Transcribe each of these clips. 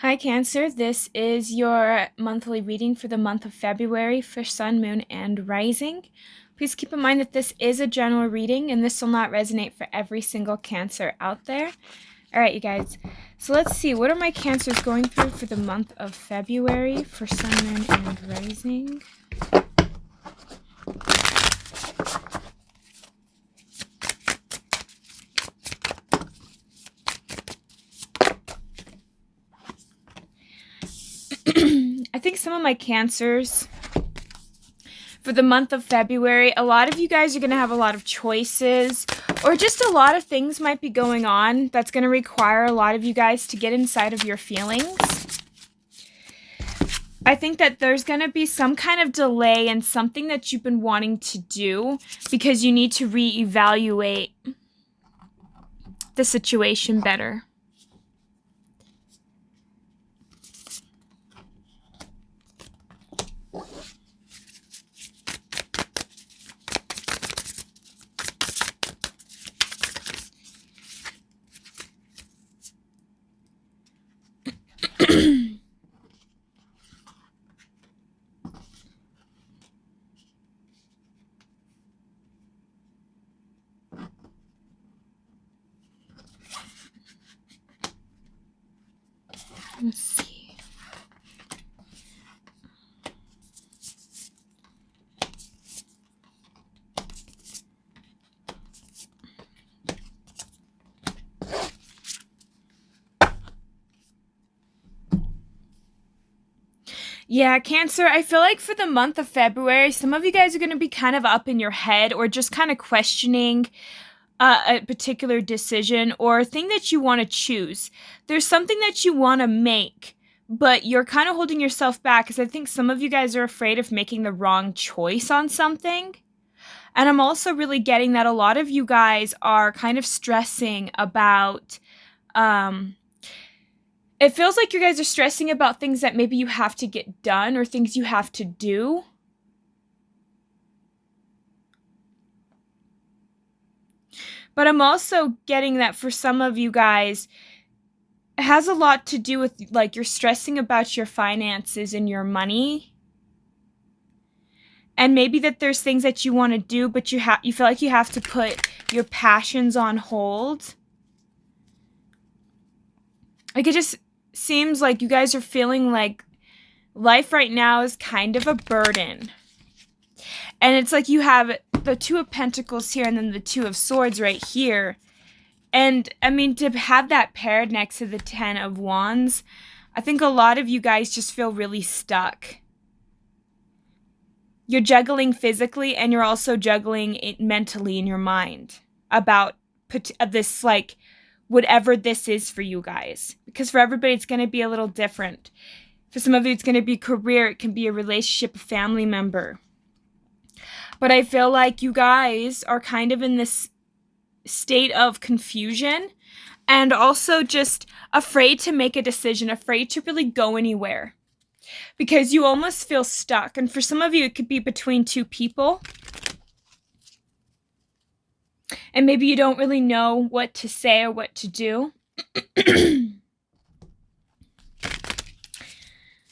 Hi, Cancer. This is your monthly reading for the month of February for Sun, Moon, and Rising. Please keep in mind that this is a general reading and this will not resonate for every single Cancer out there. All right, you guys. So let's see. What are my Cancers going through for the month of February for Sun, Moon, and Rising? I think some of my Cancers for the month of February, a lot of you guys are going to have a lot of choices, or just a lot of things might be going on that's going to require a lot of you guys to get inside of your feelings. I think that there's going to be some kind of delay in something that you've been wanting to do because you need to reevaluate the situation better. Let's see. Yeah, Cancer, I feel like for the month of February, some of you guys are going to be kind of up in your head or just kind of questioning a particular decision or thing that you want to choose. There's something that you want to make, but you're kind of holding yourself back because I think some of you guys are afraid of making the wrong choice on something. And I'm also really getting that a lot of you guys are kind of stressing about, it feels like you guys are stressing about things that maybe you have to get done or things you have to do. But I'm also getting that for some of you guys, it has a lot to do with like you're stressing about your finances and your money. And maybe that there's things that you want to do, but you feel like you have to put your passions on hold. Like it just seems like you guys are feeling like life right now is kind of a burden. And it's like you have the Two of Pentacles here and then the Two of Swords right here. And I mean, to have that paired next to the Ten of Wands, I think a lot of you guys just feel really stuck. You're juggling physically and you're also juggling it mentally in your mind about this, like, whatever this is for you guys. Because for everybody, it's going to be a little different. For some of you, it's going to be career. It can be a relationship, a family member. But I feel like you guys are kind of in this state of confusion and also just afraid to make a decision, afraid to really go anywhere. Because you almost feel stuck. And for some of you, it could be between two people. And maybe you don't really know what to say or what to do.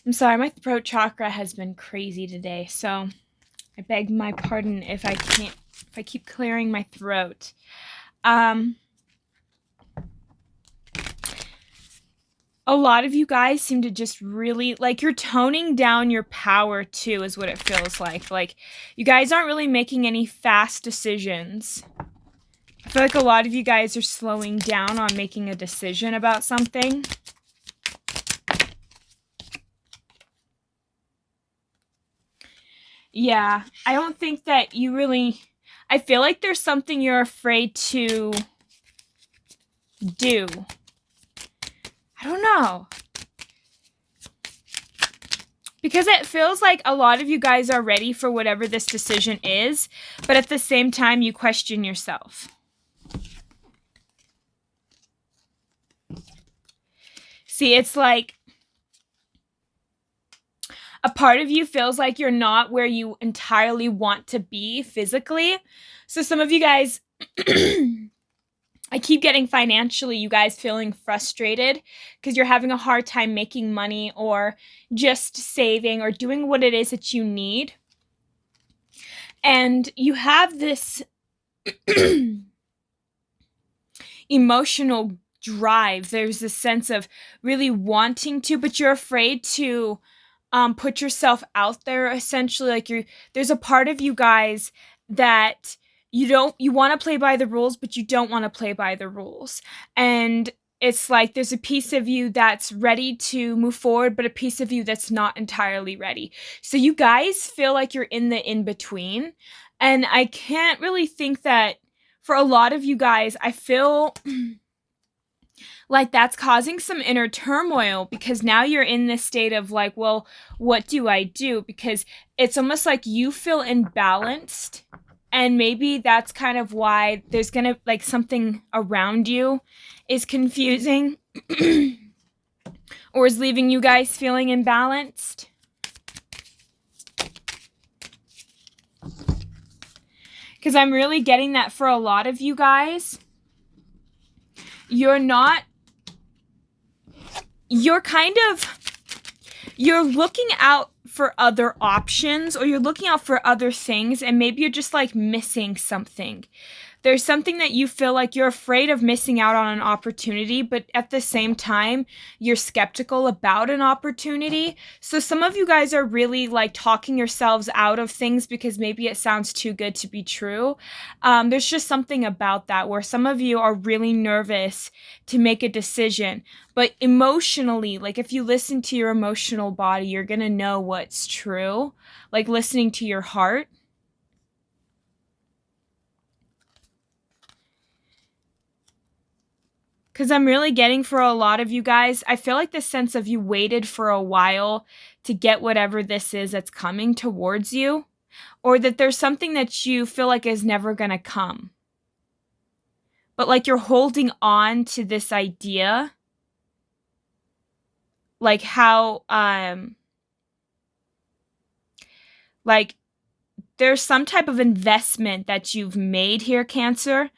I'm sorry, my throat chakra has been crazy today, so I beg my pardon if I keep clearing my throat. A lot of you guys seem to just really, like, you're toning down your power too, is what it feels like. Like, you guys aren't really making any fast decisions. I feel like a lot of you guys are slowing down on making a decision about something. Yeah, I don't think that you really... I feel like there's something you're afraid to do. I don't know. Because it feels like a lot of you guys are ready for whatever this decision is, but at the same time, you question yourself. See, it's like a part of you feels like you're not where you entirely want to be physically. So some of you guys I keep getting financially, you guys feeling frustrated because you're having a hard time making money or just saving or doing what it is that you need. And you have this emotional drive. There's this sense of really wanting to, but you're afraid to put yourself out there, essentially. Like there's a part of you guys that you want to play by the rules, but you don't want to play by the rules. And it's like there's a piece of you that's ready to move forward, but a piece of you that's not entirely ready. So you guys feel like you're in the in-between. And I can't really think that for a lot of you guys, I feel like that's causing some inner turmoil because now you're in this state of like, well, what do I do? Because it's almost like you feel imbalanced, and maybe that's kind of why there's gonna like something around you is confusing or is leaving you guys feeling imbalanced. Because I'm really getting that for a lot of you guys, you're looking out for other options, or you're looking out for other things, and maybe you're just like missing something. There's something that you feel like you're afraid of missing out on an opportunity, but at the same time, you're skeptical about an opportunity. So some of you guys are really like talking yourselves out of things because maybe it sounds too good to be true. There's just something about that where some of you are really nervous to make a decision. But emotionally, like if you listen to your emotional body, you're going to know what's true. Like listening to your heart. Because I'm really getting for a lot of you guys, I feel like the sense of you waited for a while to get whatever this is that's coming towards you, or that there's something that you feel like is never going to come. But like you're holding on to this idea, like how, like there's some type of investment that you've made here, Cancer,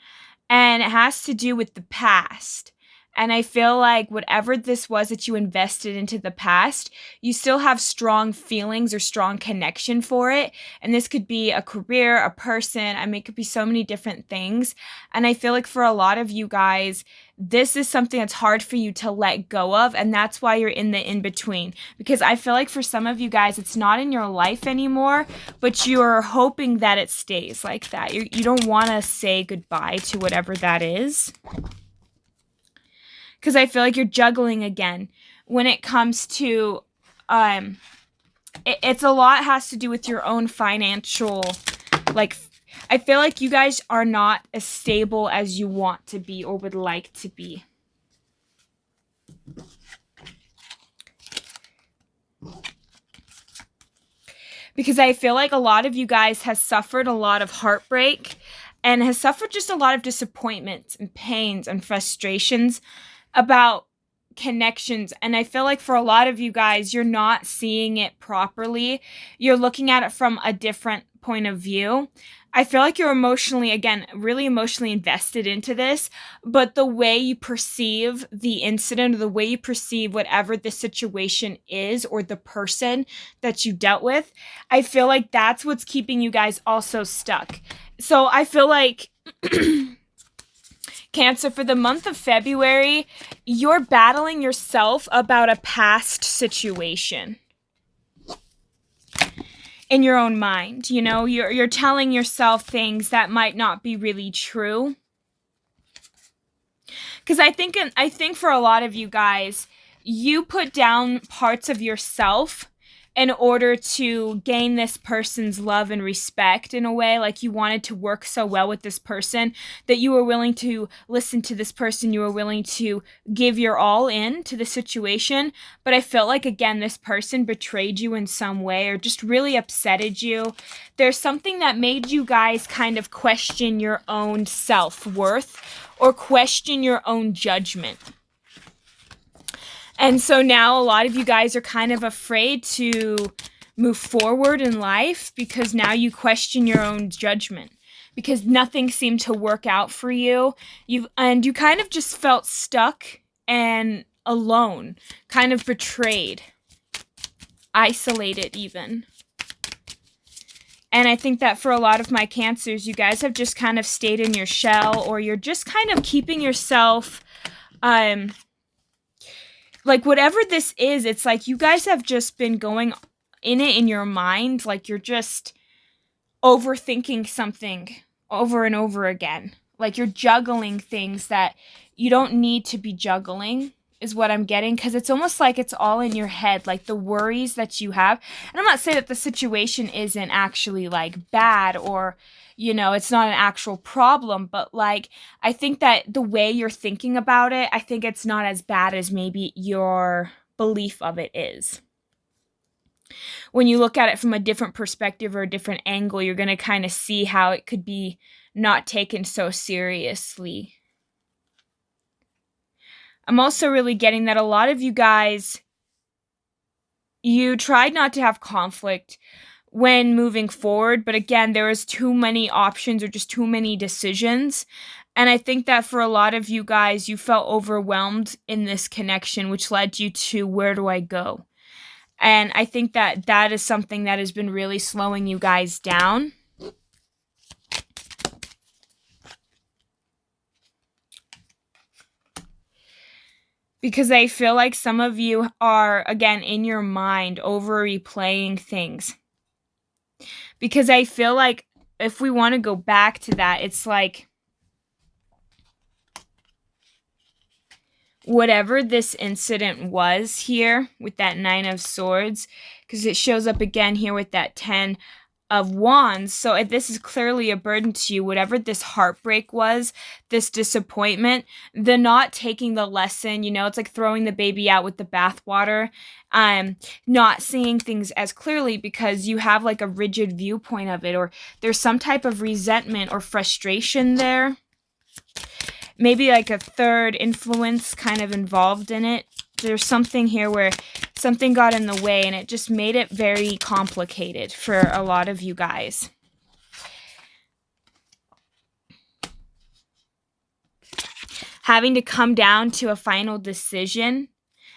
and it has to do with the past. And I feel like whatever this was that you invested into the past, you still have strong feelings or strong connection for it. And this could be a career, a person. I mean, it could be so many different things. And I feel like for a lot of you guys, this is something that's hard for you to let go of. And that's why you're in the in-between. Because I feel like for some of you guys, it's not in your life anymore, but you're hoping that it stays like that. You don't want to say goodbye to whatever that is. Because I feel like you're juggling again when it comes to, it's a lot has to do with your own financial, like, I feel like you guys are not as stable as you want to be or would like to be. Because I feel like a lot of you guys has suffered a lot of heartbreak and has suffered just a lot of disappointments and pains and frustrations about connections. And I feel like for a lot of you guys, you're not seeing it properly. You're looking at it from a different point of view. I feel like you're emotionally, again, really emotionally invested into this, but the way you perceive the incident or the way you perceive whatever the situation is or the person that you dealt with, I feel like that's what's keeping you guys also stuck. So I feel like Cancer, for the month of February, you're battling yourself about a past situation in your own mind. You know, you're telling yourself things that might not be really true. Because I think for a lot of you guys, you put down parts of yourself in order to gain this person's love and respect in a way. Like you wanted to work so well with this person that you were willing to listen to this person. You were willing to give your all in to the situation. But I felt like, again, this person betrayed you in some way or just really upsetted you. There's something that made you guys kind of question your own self-worth or question your own judgment. And so now a lot of you guys are kind of afraid to move forward in life because now you question your own judgment. because nothing seemed to work out for you. You kind of just felt stuck and alone, kind of betrayed, isolated even. And I think that for a lot of my Cancers, you guys have just kind of stayed in your shell, or you're just kind of keeping yourself, like whatever this is, it's like you guys have just been going in it in your mind, like you're just overthinking something over and over again. Like you're juggling things that you don't need to be juggling, is what I'm getting, because it's almost like it's all in your head, like the worries that you have. And I'm not saying that the situation isn't actually like bad, or it's not an actual problem, but like I think that the way you're thinking about it, I think it's not as bad as maybe your belief of it is. When you look at it from a different perspective or a different angle, you're going to kind of see how it could be not taken so seriously. I'm also really getting that a lot of you guys, you tried not to have conflict when moving forward, but again, there was too many options or just too many decisions. And I think that for a lot of you guys, you felt overwhelmed in this connection, which led you to, where do I go? And I think that that is something that has been really slowing you guys down. Because I feel like some of you are, again, in your mind, over replaying things. Because I feel like if we want to go back to that, it's like whatever this incident was here with that 9 of Swords, because it shows up again here with that 10 of Wands. So this is clearly a burden to you. Whatever this heartbreak was, this disappointment, the not taking the lesson, it's like throwing the baby out with the bathwater, not seeing things as clearly because you have like a rigid viewpoint of it, or there's some type of resentment or frustration there. Maybe like a third influence kind of involved in it. There's something here where something got in the way and it just made it very complicated for a lot of you guys. Having to come down to a final decision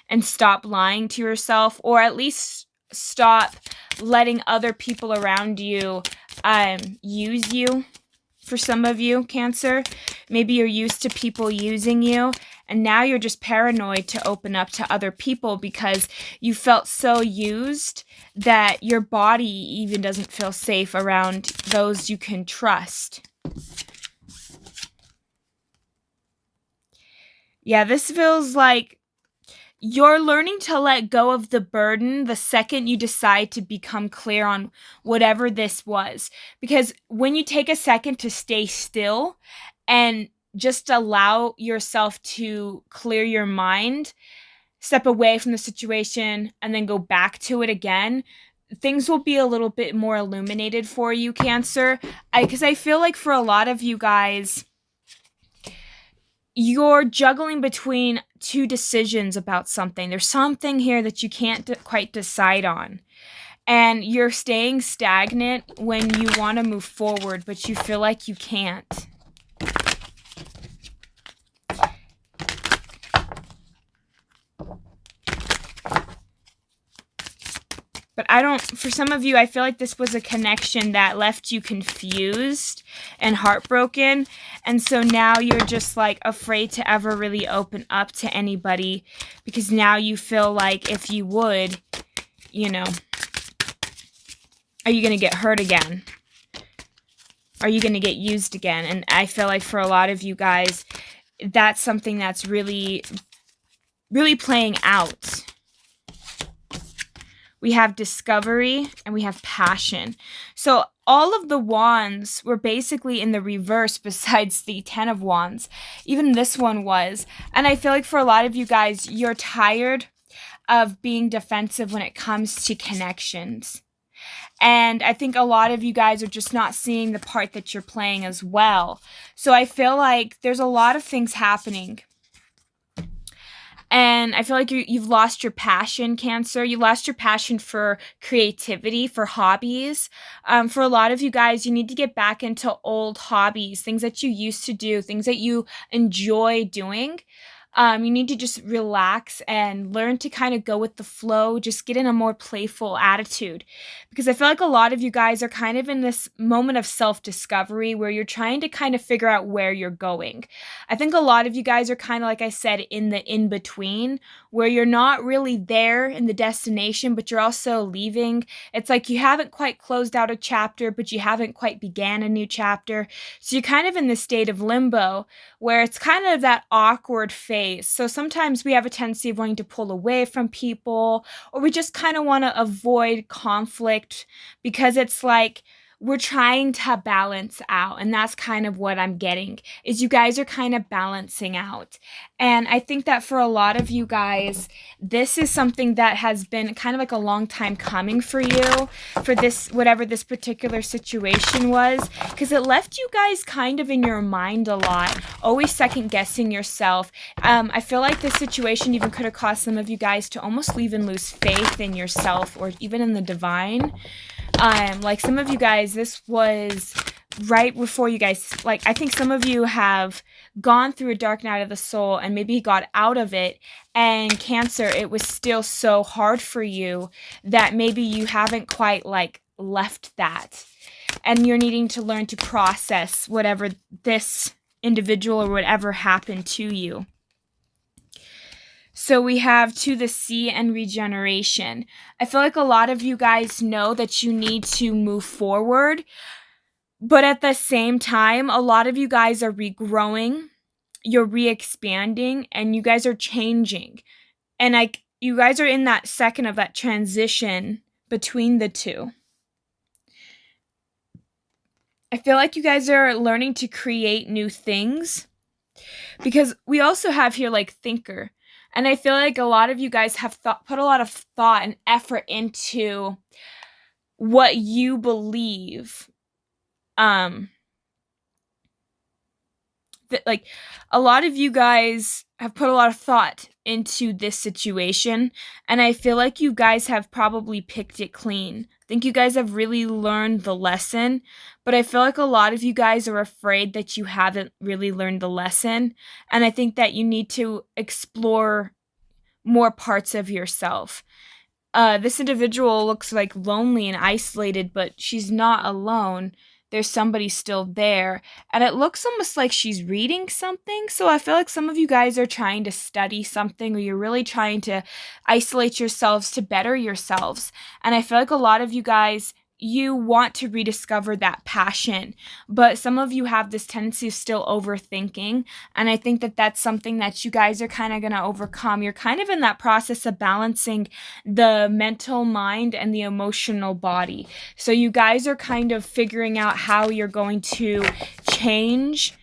and stop lying to yourself, or at least stop letting other people around you use you. For some of you, Cancer, maybe you're used to people using you, and now you're just paranoid to open up to other people because you felt so used that your body even doesn't feel safe around those you can trust. Yeah, this feels like you're learning to let go of the burden the second you decide to become clear on whatever this was. Because when you take a second to stay still and just allow yourself to clear your mind, step away from the situation, and then go back to it again, things will be a little bit more illuminated for you, Cancer. Because I feel like for a lot of you guys, you're juggling between two decisions about something. There's something here that you can't quite decide on. And you're staying stagnant when you want to move forward, but you feel like you can't. But for some of you, I feel like this was a connection that left you confused and heartbroken. And so now you're just like afraid to ever really open up to anybody, because now you feel like if you would, are you going to get hurt again? Are you going to get used again? And I feel like for a lot of you guys, that's something that's really, really playing out. We have discovery and we have passion. So all of the wands were basically in the reverse besides the 10 of wands. Even this one was. And I feel like for a lot of you guys, you're tired of being defensive when it comes to connections. And I think a lot of you guys are just not seeing the part that you're playing as well. So I feel like there's a lot of things happening. And I feel like you've lost your passion, Cancer. You lost your passion for creativity, for hobbies. For a lot of you guys, you need to get back into old hobbies, things that you used to do, things that you enjoy doing. You need to just relax and learn to kind of go with the flow, just get in a more playful attitude. Because I feel like a lot of you guys are kind of in this moment of self discovery where you're trying to kind of figure out where you're going. I think a lot of you guys are kind of, like I said, in the in between, where you're not really there in the destination, but you're also leaving. It's like you haven't quite closed out a chapter, but you haven't quite began a new chapter. So you're kind of in this state of limbo where it's kind of that awkward phase. So sometimes we have a tendency of wanting to pull away from people, or we just kind of want to avoid conflict because it's like we're trying to balance out. And that's kind of what I'm getting, is you guys are kind of balancing out. And I think that for a lot of you guys, this is something that has been kind of like a long time coming for you, for this, whatever this particular situation was, because it left you guys kind of in your mind a lot, always second guessing yourself. I feel like this situation even could have caused some of you guys to almost even lose faith in yourself or even in the divine. Like some of you guys, this was right before you guys, like I think some of you have gone through a dark night of the soul and maybe got out of it, and Cancer, it was still so hard for you that maybe you haven't quite like left that, and you're needing to learn to process whatever this individual or whatever happened to you. So we have To the Sea and regeneration. I feel like a lot of you guys know that you need to move forward, but at the same time, a lot of you guys are regrowing, you're re-expanding, and you guys are changing. And like you guys are in that second of that transition between the two. I feel like you guys are learning to create new things, because we also have here like thinker. And I feel like a lot of you guys have put a lot of thought and effort into what you believe. That like a lot of you guys have put a lot of thought into this situation, and I feel like you guys have probably picked it clean. I think you guys have really learned the lesson, but I feel like a lot of you guys are afraid that you haven't really learned the lesson, and I think that you need to explore more parts of yourself. This individual looks like lonely and isolated, but she's not alone. There's somebody still there, and it looks almost like she's reading something. So I feel like some of you guys are trying to study something, or you're really trying to isolate yourselves to better yourselves. And I feel like a lot of you guys, you want to rediscover that passion, but some of you have this tendency of still overthinking, and I think that that's something that you guys are kind of going to overcome. You're kind of in that process of balancing the mental mind and the emotional body, so you guys are kind of figuring out how you're going to change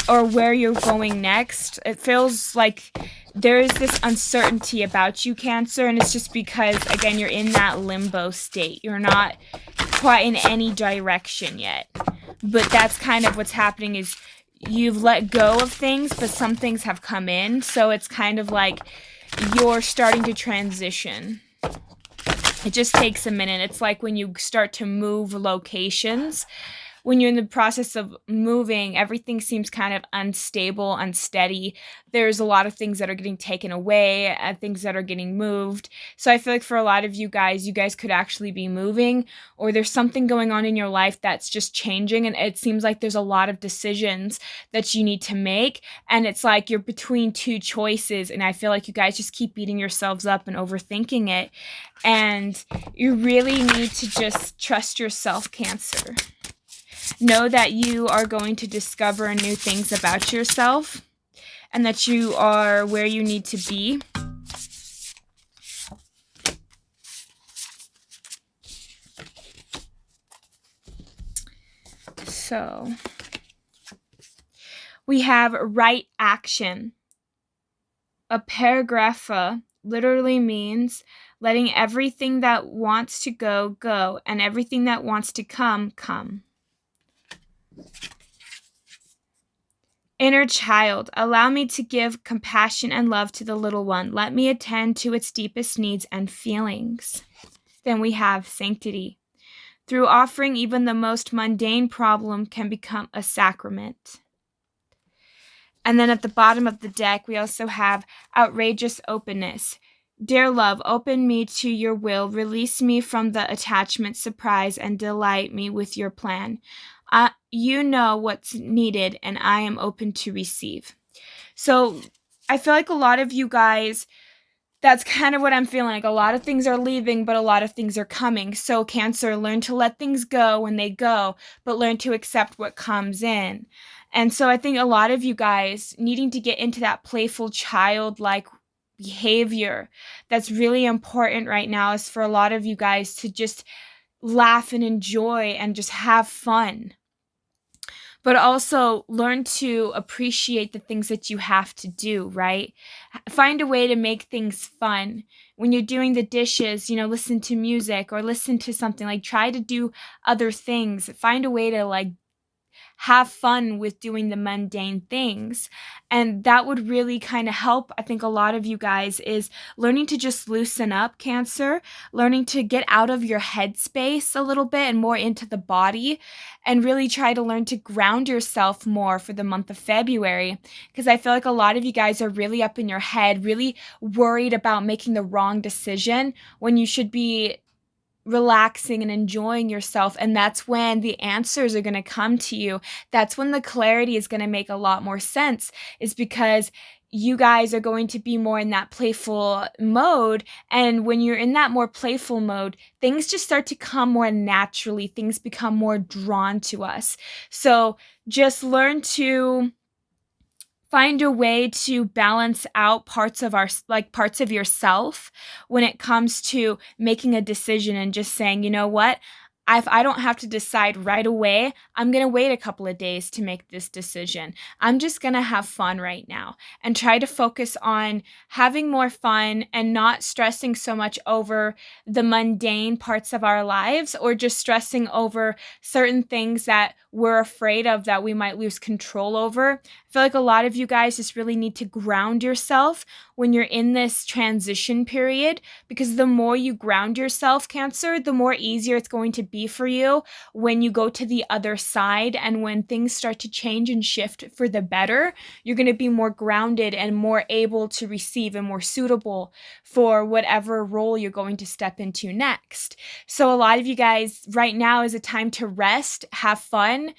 or where you're going next. It feels like there is this uncertainty about you, Cancer, and it's just because, again, you're in that limbo state. You're not quite in any direction yet. But that's kind of what's happening, is you've let go of things, but some things have come in. So it's kind of like you're starting to transition. It just takes a minute. It's like when you start to move locations. When you're in the process of moving, everything seems kind of unstable, unsteady. There's a lot of things that are getting taken away and things that are getting moved. So I feel like for a lot of you guys could actually be moving, or there's something going on in your life that's just changing, and it seems like there's a lot of decisions that you need to make, and it's like you're between two choices, and I feel like you guys just keep beating yourselves up and overthinking it, and you really need to just trust yourself, Cancer. Know that you are going to discover new things about yourself, and that you are where you need to be. So, we have right action. A paragrapha literally means letting everything that wants to go, go, and everything that wants to come, come. Inner child, allow me to give compassion and love to the little one. Let me attend to its deepest needs and feelings. Then we have sanctity. Through offering, even the most mundane problem can become a sacrament. And then at the bottom of the deck, we also have outrageous openness. Dear love, open me to your will. Release me from the attachment, surprise, and delight me with your plan. You know what's needed, and I am open to receive. So I feel like a lot of you guys, that's kind of what I'm feeling like. A lot of things are leaving, but a lot of things are coming. So Cancer, learn to let things go when they go, but learn to accept what comes in. And so I think a lot of you guys needing to get into that playful childlike behavior that's really important right now is for a lot of you guys to just laugh and enjoy and just have fun. But also learn to appreciate the things that you have to do, right? Find a way to make things fun. When you're doing the dishes, listen to music or listen to something, like try to do other things. Find a way to like have fun with doing the mundane things. And that would really kind of help, I think, a lot of you guys is learning to just loosen up, Cancer, learning to get out of your headspace a little bit and more into the body, and really try to learn to ground yourself more for the month of February. Because I feel like a lot of you guys are really up in your head, really worried about making the wrong decision when you should be relaxing and enjoying yourself. And that's when the answers are going to come to you. That's when the clarity is going to make a lot more sense, is because you guys are going to be more in that playful mode. And when you're in that more playful mode, things just start to come more naturally. Things become more drawn to us. So just learn to find a way to balance out parts of yourself when it comes to making a decision and just saying, you know what? If I don't have to decide right away, I'm going to wait a couple of days to make this decision. I'm just going to have fun right now and try to focus on having more fun and not stressing so much over the mundane parts of our lives, or just stressing over certain things that we're afraid of that we might lose control over. I feel like a lot of you guys just really need to ground yourself when you're in this transition period, because the more you ground yourself, Cancer, the more easier it's going to be for you when you go to the other side, and when things start to change and shift for the better, you're going to be more grounded and more able to receive and more suitable for whatever role you're going to step into next. So a lot of you guys, right now is a time to rest, have fun,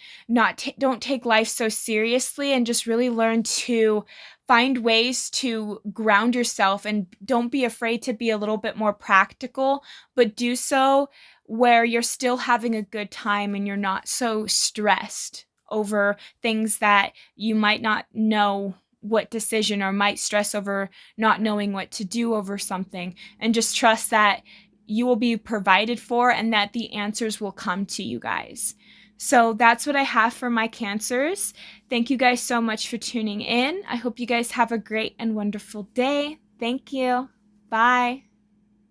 don't take life so seriously, and just really learn to find ways to ground yourself, and don't be afraid to be a little bit more practical, but do so where you're still having a good time and you're not so stressed over things that you might not know what decision, or might stress over not knowing what to do over something, and just trust that you will be provided for and that the answers will come to you guys. So that's what I have for my Cancers. Thank you guys so much for tuning in. I hope you guys have a great and wonderful day. Thank you. Bye.